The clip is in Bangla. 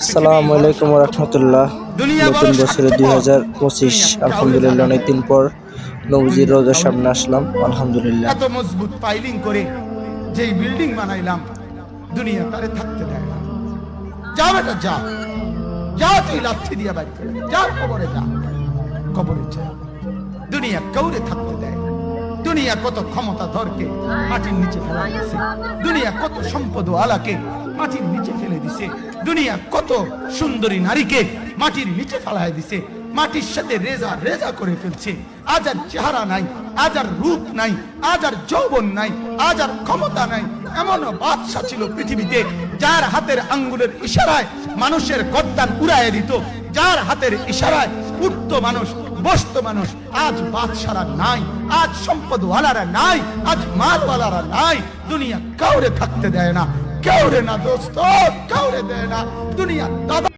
আসসালামু আলাইকুম ওয়া রাহমাতুল্লাহ। নতুন বছরে 2025 আলহামদুলিল্লাহ অনেকদিন পর নবীজির রোজার সামনে আসলাম আলহামদুলিল্লাহ। এত মজবুত ফাইলিং করে যেই বিল্ডিং বানাইলাম দুনিয়া তারে থাকতে দেয় না। যা বেটা যা, যা তুই লাথি দিয়া বাইর করে যা, কবরে যা, কবরে যা। দুনিয়া কাউরে থাকতে দেয় না। দুনিয়া কত ক্ষমতা ধরকে মাটির নিচে ফেলা দিছে, দুনিয়া কত সম্পদ আলাকে মাটির নিচে ফেলে দিছে, দুনিয়া কত সুন্দরী নারীকে মাটির নিচে ফেলায় দিছে, মাটির সাথে রেজা রেজা করে ফেলছে। আজ আর চেহারা নাই, আজ আর রূপ নাই, আজ আর যৌবন নাই, আজ আর ক্ষমতা নাই। এমন বাদশা ছিল পৃথিবীতে যার হাতের আঙ্গুলের ইশারায় মানুষের গর্দান উড়াইয়া দিত, যার হাতের ইশারায় উঠত মানুষ, বসত মানুষ। আজ বাদশারা নাই, আজ সম্পদওয়ালারা নাই, আজ মালওয়ালারা নাই। দুনিয়া কাউরে থাকতে দেয় না, কাউরে না দোস্ত, কাউরে দেয় না দুনিয়া। দাদা